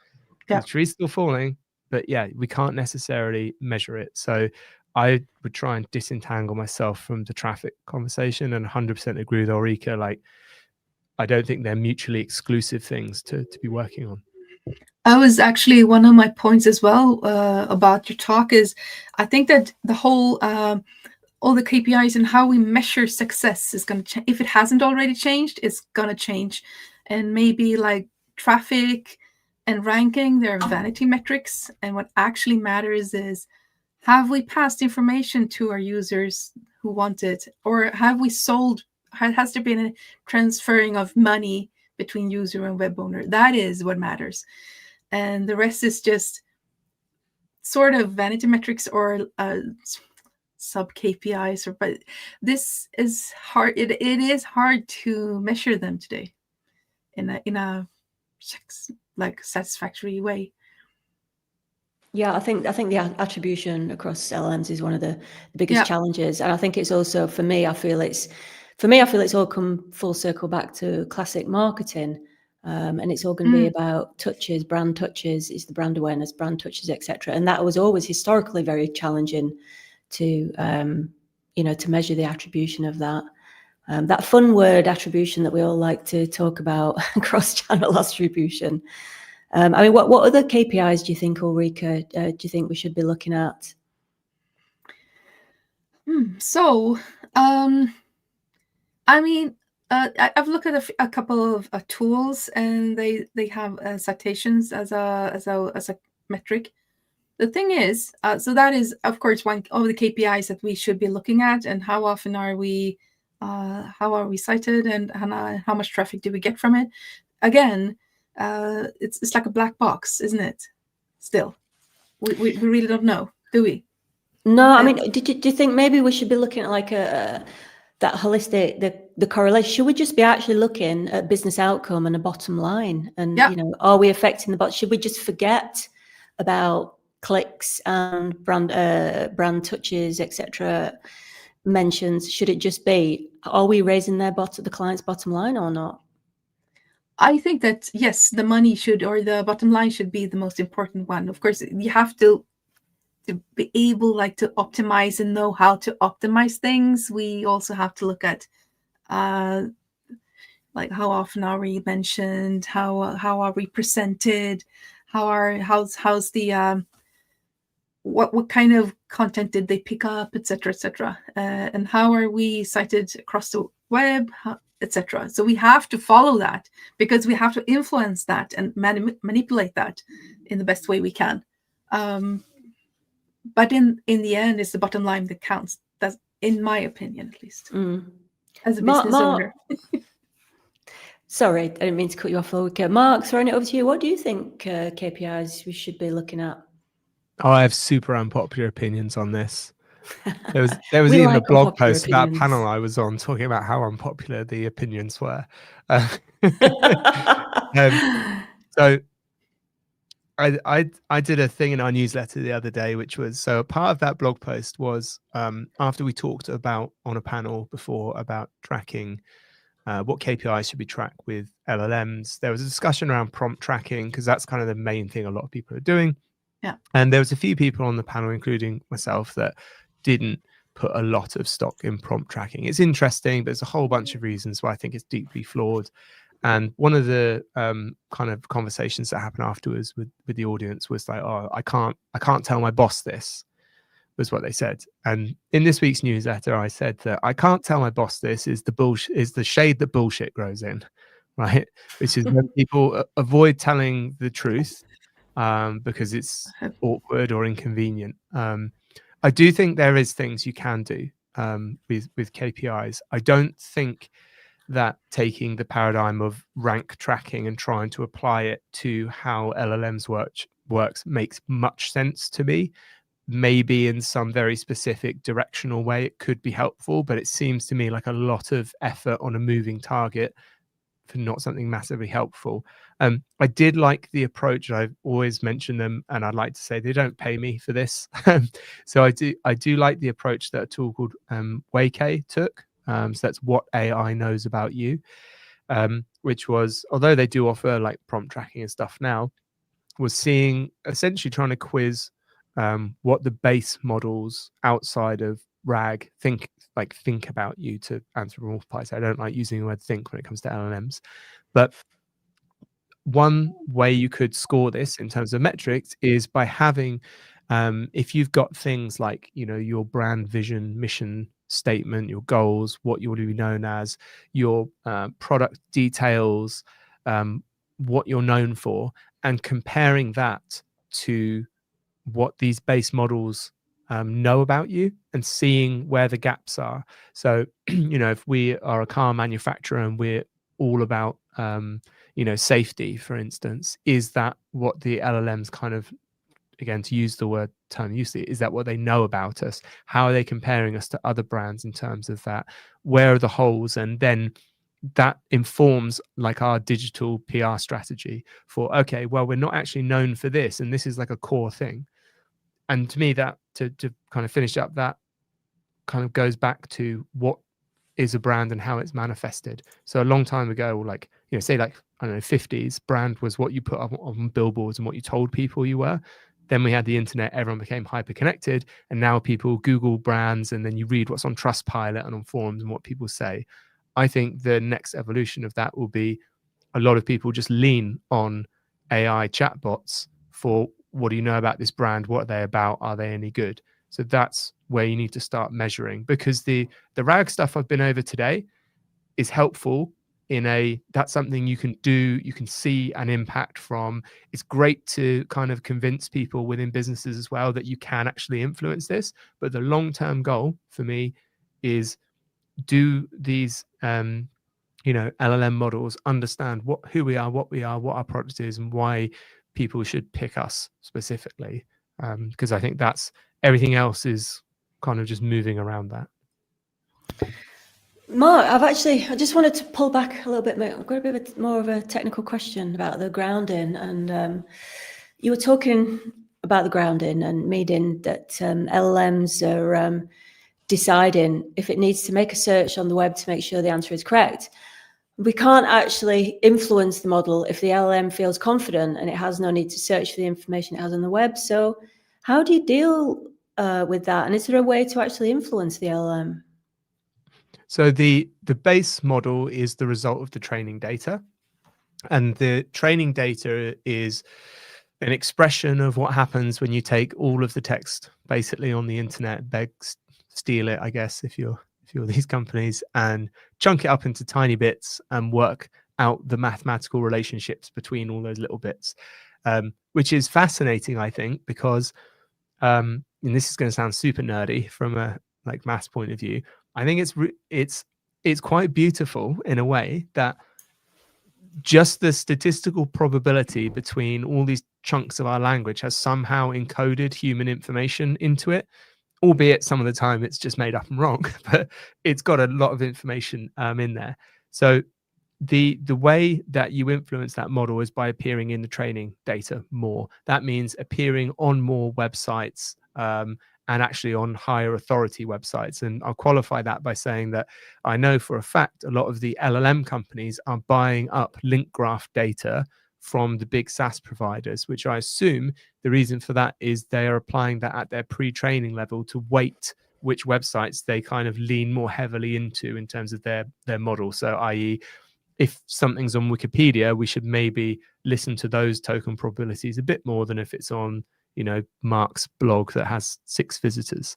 The tree's still falling, but we can't necessarily measure it. So I would try and disentangle myself from the traffic conversation, and 100% agree with Ulrika. Like, I don't think they're mutually exclusive things to be working on. That was actually one of my points as well about your talk. Is I think that the whole all the KPIs and how we measure success is going to change. If it hasn't already changed, it's going to change. And maybe like traffic and ranking, they're vanity metrics. And what actually matters is, have we passed information to our users who want it? Or have we sold? Has there been a transferring of money between user and web owner? That is what matters. And the rest is just sort of vanity metrics or sub KPIs, but this is hard. It is hard to measure them today in a like satisfactory way. Yeah, I think the attribution across LLMs is one of the biggest challenges, and I think it's also for me. I feel it's all come full circle back to classic marketing, and it's all going to be about touches, brand touches. It's the brand awareness, brand touches, etc. And that was always historically very challenging to to measure the attribution of that. That fun word attribution that we all like to talk about, cross-channel attribution. I mean, what other KPIs do you think, Ulrika, do you think we should be looking at? So, I mean, I've looked at a couple of tools, and they have citations as a metric. The thing is, so that is, of course, one of the KPIs that we should be looking at, and how often are we cited, and how much traffic do we get from it? Again, it's like a black box, isn't it? Still, we really don't know, do we? No, I mean, do you think maybe we should be looking at like that holistic, the correlation? Should we just be actually looking at business outcome and a bottom line? And, Yeah. you know, are we affecting the bottom? Should we just forget about clicks and brand touches, etc., mentions? Should it just be, are we raising the client's bottom line or not? I think that, yes, the money should, or the bottom line should be the most important one. Of course, you have to be able to optimize and know how to optimize things. We also have to look at like how often are we mentioned, how are we presented, how's the what kind of content did they pick up, etc., and how are we cited across the web, etc. So we have to follow that, because we have to influence that and manipulate that in the best way we can. But in the end, it's the bottom line that counts. That's in my opinion, at least, as a business owner. Sorry, I didn't mean to cut you off, Ulrika. Mark, throwing it over to you. What do you think KPIs we should be looking at? Oh, I have super unpopular opinions on this. There was even a blog post about a panel I was on talking about how unpopular the opinions were. So I did a thing in our newsletter the other day, which was, so part of that blog post was after we talked about on a panel before about tracking what KPIs should be tracked with LLMs. There was a discussion around prompt tracking, because that's kind of the main thing a lot of people are doing. Yeah. And there was a few people on the panel, including myself, that didn't put a lot of stock in prompt tracking. It's interesting, but there's a whole bunch of reasons why I think it's deeply flawed. And one of the kind of conversations that happened afterwards with the audience was like, oh, I can't tell my boss this, was what they said. And in this week's newsletter, I said that I can't tell my boss this is the shade that bullshit grows in, right? Which is when people avoid telling the truth because it's awkward or inconvenient. I do think there is things you can do with KPIs. I don't think that taking the paradigm of rank tracking and trying to apply it to how LLMs works makes much sense to me. Maybe in some very specific directional way it could be helpful, but it seems to me like a lot of effort on a moving target for not something massively helpful. I did like the approach. I've always mentioned them, and I'd like to say they don't pay me for this. So I do like the approach that a tool called Wayk took. So that's what AI knows about you, which was, although they do offer like prompt tracking and stuff now, was essentially trying to quiz what the base models outside of RAG think about you, to anthropomorphize. I don't like using the word think when it comes to LLMs, but one way you could score this in terms of metrics is by having, if you've got things like, you know, your brand vision, mission statement, your goals, what you want to be known as, your product details, what you're known for, and comparing that to what these base models know about you and seeing where the gaps are. So, you know, if we are a car manufacturer and we're all about, you know, safety, for instance, is that what the LLMs kind of, again, to use the term used, is that what they know about us? How are they comparing us to other brands in terms of that? Where are the holes? And then that informs like our digital PR strategy for, okay, well, we're not actually known for this, and this is like a core thing. And to me, that to kind of finish up, that kind of goes back to what is a brand and how it's manifested. So a long time ago, like, you know, say like, I don't know, 50s, brand was what you put up on billboards and what you told people you were. Then we had the internet, everyone became hyper connected, and now people Google brands and then you read what's on Trustpilot and on forums and what people say. I think the next evolution of that will be a lot of people just lean on AI chatbots for, what do you know about this brand? What are they about? Are they any good? So that's where you need to start measuring, because the RAG stuff I've been over today, is helpful that's something you can do, you can see an impact from. It's great to kind of convince people within businesses as well that you can actually influence this. But the long-term goal for me is, do these LLM models understand who we are, what our product is, and why people should pick us specifically, because I think that's everything else is kind of just moving around that. Mark, I just wanted to pull back a little bit. I've got a bit more of a technical question about the grounding, and you were talking about the grounding and meaning that LLMs are deciding if it needs to make a search on the web to make sure the answer is correct. We can't actually influence the model if the LLM feels confident and it has no need to search for the information it has on the web. So how do you deal with that? And is there a way to actually influence the LLM? So the base model is the result of the training data, and the training data is an expression of what happens when you take all of the text basically on the internet, steal it, I guess, if you're these companies, and chunk it up into tiny bits and work out the mathematical relationships between all those little bits, which is fascinating, I think, because and this is going to sound super nerdy from a maths point of view. I think it's quite beautiful in a way that just the statistical probability between all these chunks of our language has somehow encoded human information into it, albeit some of the time it's just made up and wrong, but it's got a lot of information in there. So the way that you influence that model is by appearing in the training data more. That means appearing on more websites, and actually on higher authority websites. And I'll qualify that by saying that I know for a fact a lot of the LLM companies are buying up link graph data from the big SaaS providers, which I assume the reason for that is they are applying that at their pre-training level to weight which websites they kind of lean more heavily into in terms of their model. So i.e., if something's on Wikipedia, we should maybe listen to those token probabilities a bit more than if it's on Mark's blog that has 6 visitors.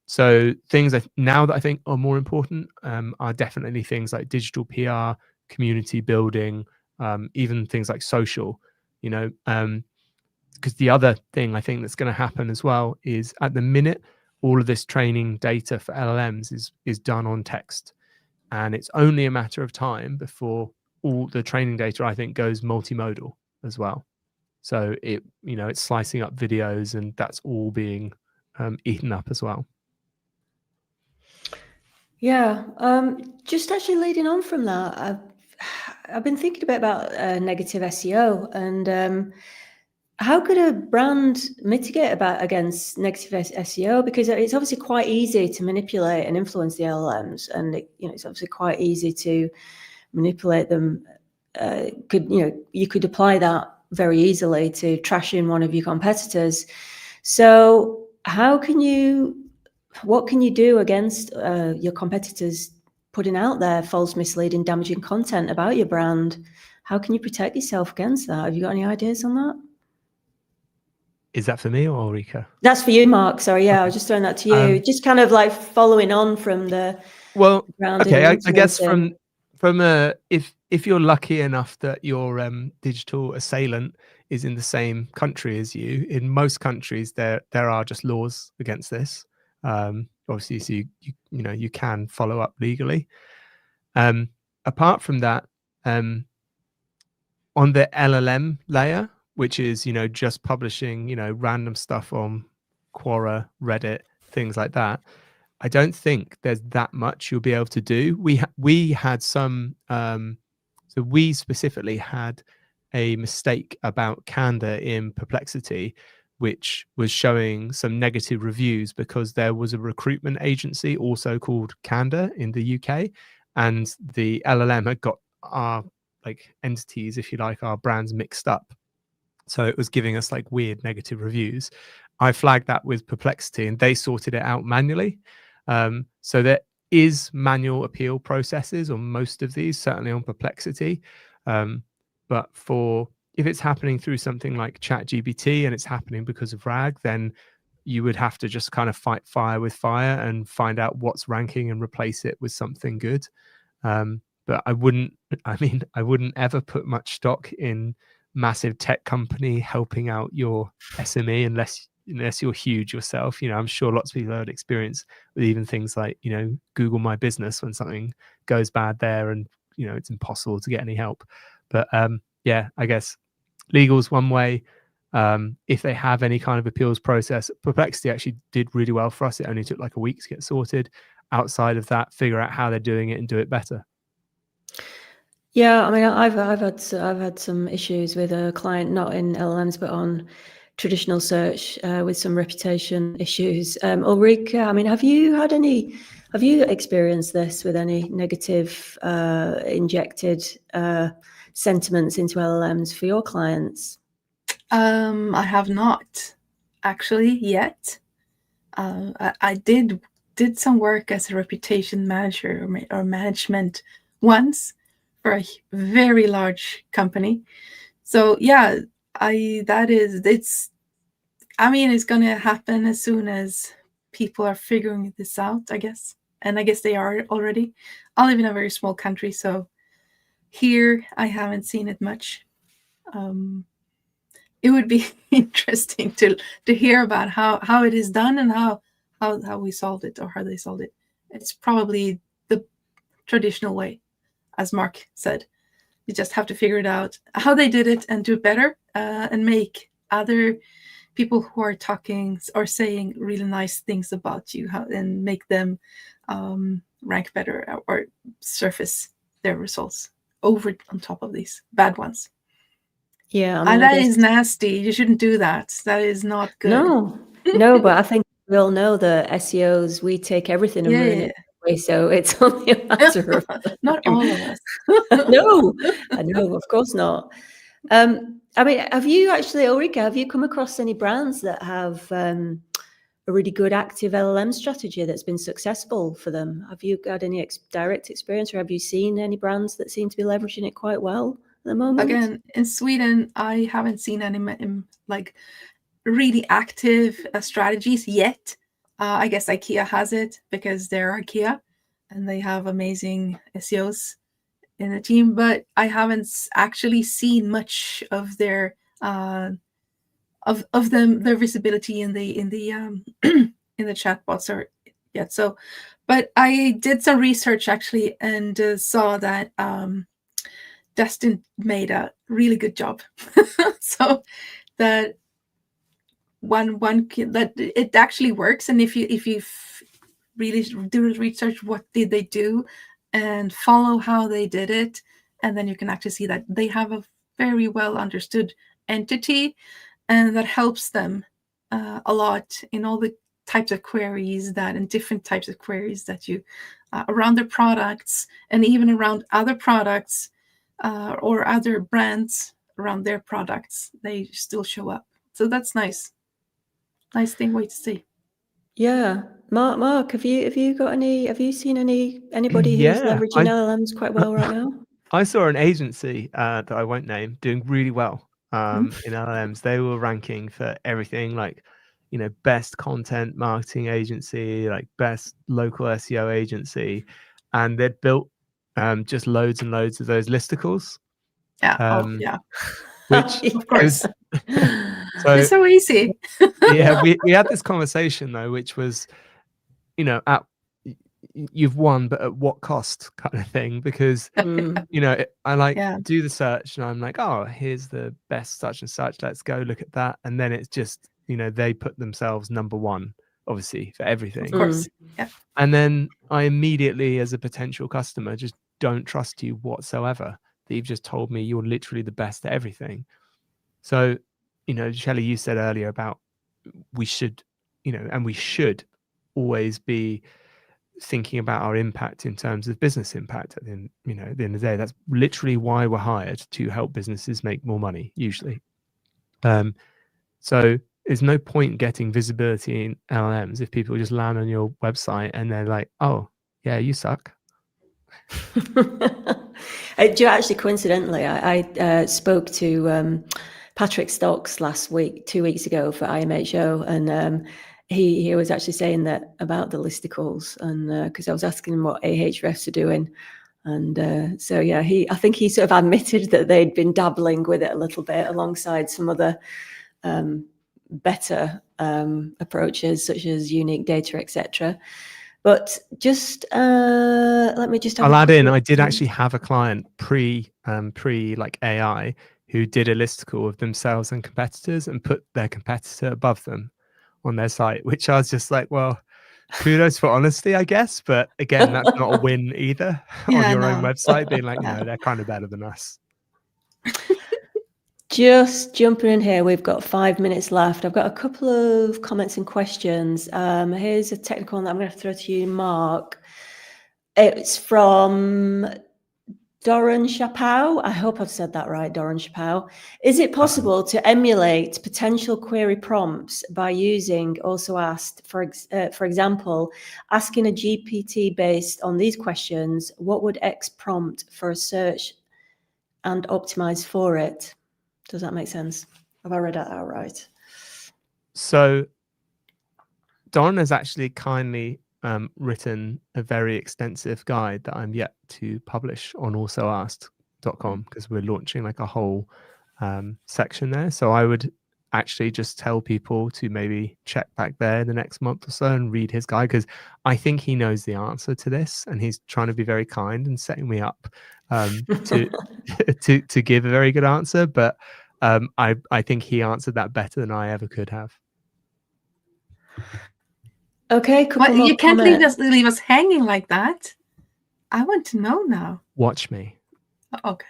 So things now that I think are more important are definitely things like digital PR, community building, even things like social, because the other thing I think that's going to happen as well is, at the minute, all of this training data for LLMs is done on text, and it's only a matter of time before all the training data, I think, goes multimodal as well. So it's slicing up videos, and that's all being eaten up as well. Yeah, just actually leading on from that, I've been thinking a bit about negative SEO, and how could a brand mitigate against negative SEO? Because it's obviously quite easy to manipulate and influence the LLMs, and it's obviously quite easy to manipulate them. You could apply that very easily to trash in one of your competitors. So what can you do against your competitors putting out their false, misleading, damaging content about your brand? How can you protect yourself against that? Have you got any ideas on that? Is that for me or Ulrika? That's for you, Mark. Sorry, yeah, okay. I was just throwing that to you. Just kind of like following on from the okay. I guess from if you're lucky enough that your digital assailant is in the same country as you, in most countries there are just laws against this. Obviously, so you can follow up legally. Apart from that, on the LLM layer, which is just publishing random stuff on Quora, Reddit, things like that, I don't think there's that much you'll be able to do. We had some so we specifically had a mistake about Candor in Perplexity, which was showing some negative reviews because there was a recruitment agency also called Candor in the UK, and the LLM had got our entities, if you like, our brands mixed up. So it was giving us weird negative reviews. I flagged that with Perplexity and they sorted it out manually. So there is manual appeal processes on most of these, certainly on Perplexity. But if it's happening through something like ChatGPT and it's happening because of RAG, then you would have to just kind of fight fire with fire and find out what's ranking and replace it with something good. But I wouldn't ever put much stock in massive tech company helping out your SME unless you're huge yourself. I'm sure lots of people had experience with even things like, Google My Business, when something goes bad there and, it's impossible to get any help. But yeah, I guess legal's one way. If they have any kind of appeals process, Perplexity actually did really well for us. It only took like a week to get sorted. Outside of that, figure out how they're doing it and do it better. Yeah, I mean, I've had some issues with a client, not in LLMs, but on traditional search, with some reputation issues. Ulrika, I mean, have you experienced this with any negative injected sentiments into LLMs for your clients? I have not actually yet. I did some work as a reputation manager or management once for a very large company. So yeah, it's going to happen as soon as people are figuring this out, I guess. And I guess they are already. I live in a very small country, so here I haven't seen it much. It would be interesting to hear about how it is done and how we solved it, or how they solved it. It's probably the traditional way, as Mark said. You just have to figure it out how they did it and do it better, and make other people who are talking or saying really nice things about you, and make them rank better or surface their results over on top of these bad ones. Yeah, I mean, that is nasty. You shouldn't do that. That is not good. No, but I think we all know that SEOs, we take everything and ruin it anyway, so it's only a matter of not all of us. No, of course not. I mean, have you actually, Ulrika, have you come across any brands that have a really good active LLM strategy that's been successful for them? Have you got any direct experience, or have you seen any brands that seem to be leveraging it quite well at the moment? Again, in Sweden, I haven't seen any like really active strategies yet. I guess IKEA has it because they're IKEA and they have amazing SEOs in the team, but I haven't actually seen much of their of them, their visibility in the in the chatbots or yet. So, but I did some research actually and saw that Dustin made a really good job. So that that it actually works, and if you really do research, what did they do, and follow how they did it, and then you can actually see that they have a very well understood entity, and that helps them a lot in all the types of queries and different types of queries that you around their products, and even around other products or other brands around their products, they still show up. So that's nice. Nice way to see. Yeah. Mark, have you seen anybody who's leveraging LLMs quite well right now? I saw an agency that I won't name doing really well in LLMs. They were ranking for everything, like, best content marketing agency, like best local SEO agency, and they'd built just loads and loads of those listicles. Yeah. Which of course. So it's so easy. Yeah, we had this conversation though, which was, you've won, but at what cost, kind of thing, because I do the search and I'm like, oh, here's the best such and such, let's go look at that, and then it's just, they put themselves number one, obviously, for everything, of course. Yeah. And then I immediately, as a potential customer, just don't trust you whatsoever, that you've just told me you're literally the best at everything. So, Shelley, you said earlier about we should always be thinking about our impact in terms of business impact. At the end of the day, that's literally why we're hired, to help businesses make more money, usually. So there's no point getting visibility in LLMs if people just land on your website and they're like, oh, yeah, you suck. Actually, coincidentally, I spoke to Patrick Stocks 2 weeks ago for IMHO, and he was actually saying that about the listicles, and because I was asking him what Ahrefs are doing, And so, yeah, I think he sort of admitted that they'd been dabbling with it a little bit alongside some other better approaches, such as unique data, etc. But just let me just. I'll add in. I did actually have a client pre like AI who did a listicle of themselves and competitors and put their competitor above them on their site, which I was just like, well, kudos for honesty, I guess. But again, that's not a win either on your own website, being like, no, they're kind of better than us. Just jumping in here, we've got 5 minutes left. I've got a couple of comments and questions. Here's a technical one that I'm going to throw to you, Mark. It's from Doran Chapow. I hope I've said that right, Doran Chapow. Is it possible to emulate potential query prompts by using AlsoAsked? For example, asking a GPT based on these questions, what would X prompt for a search and optimize for it? Does that make sense? Have I read that out right? So Don has actually kindly written a very extensive guide that I'm yet to publish on AlsoAsked.com, because we're launching like a whole section there. So I would actually just tell people to maybe check back there in the next month or so and read his guide, because I think he knows the answer to this and he's trying to be very kind and setting me up to give a very good answer. But I think he answered that better than I ever could have. Okay, but you can't leave us hanging like that. I want to know now. Watch me. Okay.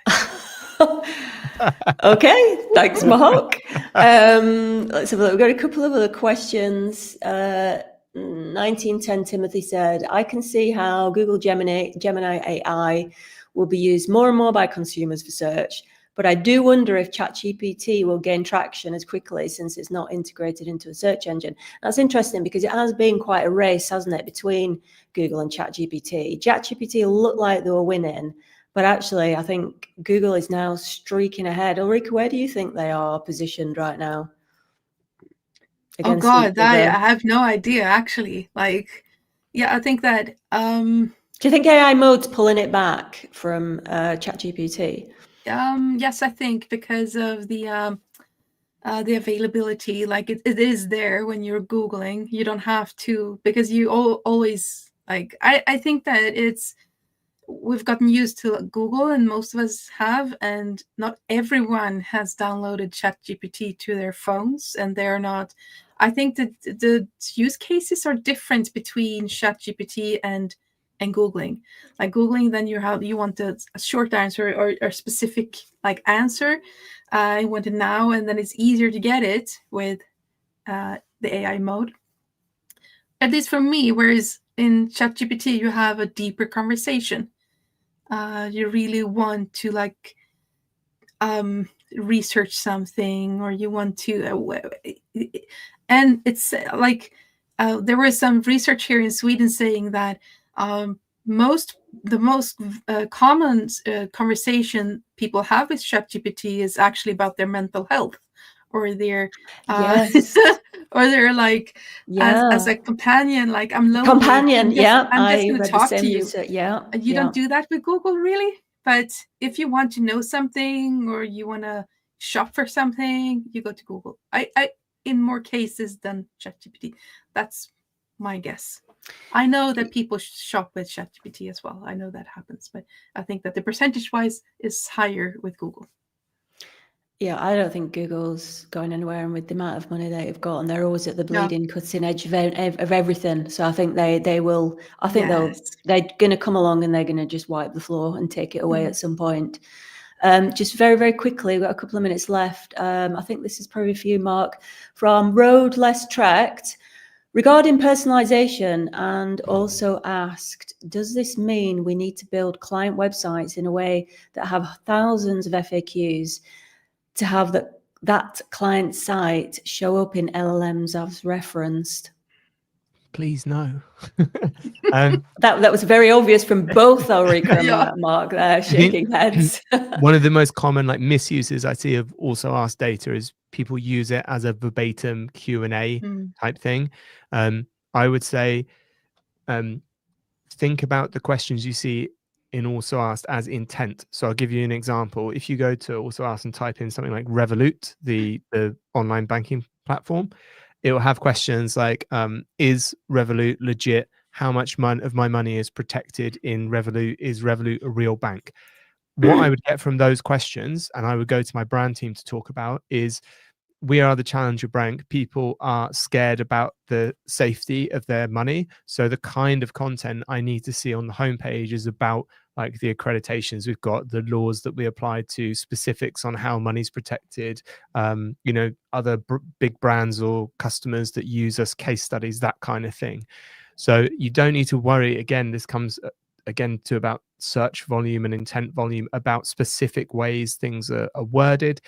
Okay, thanks, Mark. Let's have a look. We've got a couple of other questions. 1910 Timothy said, I can see how Google Gemini AI will be used more and more by consumers for search, but I do wonder if ChatGPT will gain traction as quickly since it's not integrated into a search engine. That's interesting because it has been quite a race, hasn't it, between Google and ChatGPT. ChatGPT looked like they were winning, but actually I think Google is now streaking ahead. Ulrika, where do you think they are positioned right now? Oh God, I have no idea actually. Like, yeah, I think that. Do you think AI mode's pulling it back from ChatGPT? Yes, I think because of the availability. Like it is there when you're Googling. You don't have to, because you always like. I think that we've gotten used to Google, and most of us have, and not everyone has downloaded ChatGPT to their phones, and they're not. I think that the use cases are different between ChatGPT and Googling. Like Googling, then you want a short answer or a specific like answer. I want it now, and then it's easier to get it with the AI mode. At least for me, whereas in ChatGPT you have a deeper conversation. You really want to like research something, or you want to, and it's like there was some research here in Sweden saying that the most common conversation people have with ChatGPT is actually about their mental health, or their yes. or they're like as a companion, like I'm lonely. Companion, I'm just going to talk to you. And you don't do that with Google, really. But if you want to know something, or you want to shop for something, you go to Google. I in more cases than ChatGPT. That's my guess. I know that people shop with ChatGPT as well. I know that happens, but I think that the percentage-wise is higher with Google. Yeah, I don't think Google's going anywhere, and with the amount of money they've got, and they're always at the bleeding cutting edge of everything. So I think they will. I think they're going to come along, and they're going to just wipe the floor and take it away at some point. Just very, very quickly, we've got a couple of minutes left. I think this is probably for you, Mark, from Road Less Tracked. Regarding personalization and also asked, does this mean we need to build client websites in a way that have thousands of FAQs to have that client site show up in LLMs as referenced? Please no. That was very obvious from both Ulrika and Mark there, shaking heads. One of the most common like misuses I see of AlsoAsked data is people use it as a verbatim Q&A type thing. I would say think about the questions you see in AlsoAsked as intent. So I'll give you an example. If you go to AlsoAsked and type in something like Revolut, the online banking platform, it will have questions like, is Revolut legit? How much of my money is protected in Revolut? Is Revolut a real bank? What I would get from those questions, and I would go to my brand team to talk about, is we are the challenger bank. People are scared about the safety of their money. So the kind of content I need to see on the homepage is about like the accreditations we've got, the laws that we apply to, specifics on how money's protected, other big brands or customers that use us, case studies, that kind of thing. So you don't need to worry. Again, this comes again to about search volume and intent volume, about specific ways things are worded.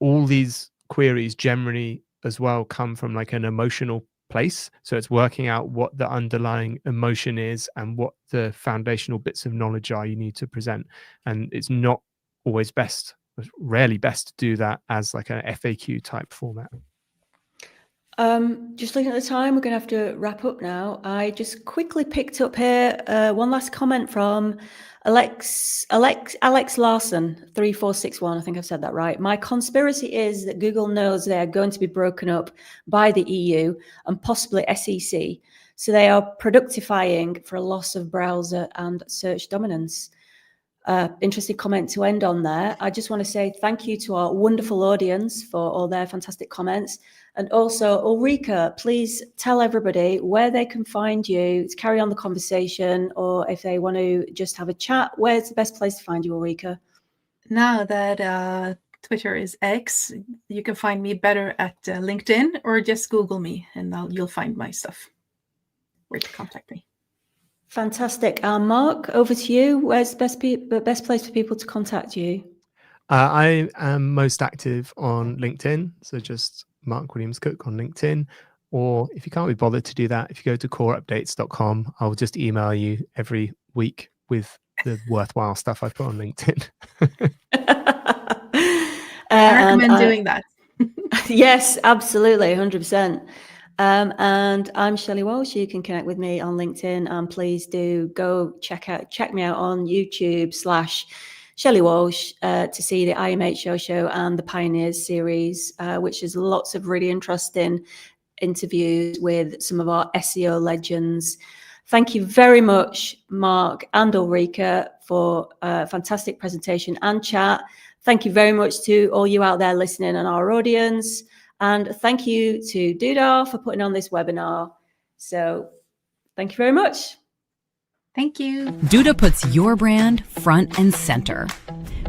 All these queries generally as well come from like an emotional place. So it's working out what the underlying emotion is and what the foundational bits of knowledge are you need to present. And it's not always best, rarely best to do that as like an FAQ type format. Just looking at the time, we're going to have to wrap up now. I just quickly picked up here one last comment from Alex Larson 3461. I think I've said that right. My conspiracy is that Google knows they are going to be broken up by the EU and possibly SEC, so they are productifying for a loss of browser and search dominance. Interesting comment to end on there. I just want to say thank you to our wonderful audience for all their fantastic comments. And also, Ulrika, please tell everybody where they can find you to carry on the conversation, or if they want to just have a chat, where's the best place to find you, Ulrika? Now that Twitter is X, you can find me better at LinkedIn, or just Google me and you'll find my stuff where to contact me. Fantastic. Mark, over to you. Where's the best place for people to contact you? I am most active on LinkedIn. So just Mark Williams Cook on LinkedIn. Or if you can't be bothered to do that, if you go to coreupdates.com, I'll just email you every week with the worthwhile stuff I put on LinkedIn. I recommend doing that. Yes, absolutely, 100%. And I'm Shelley Walsh. You can connect with me on LinkedIn, and please do go check me out on YouTube /Shelley Walsh to see the IMHO show and the Pioneers series, which is lots of really interesting interviews with some of our SEO legends. Thank you very much, Mark and Ulrika, for a fantastic presentation and chat. Thank you very much to all you out there listening and our audience. And thank you to Dudar for putting on this webinar. So thank you very much. Thank you. Duda puts your brand front and center.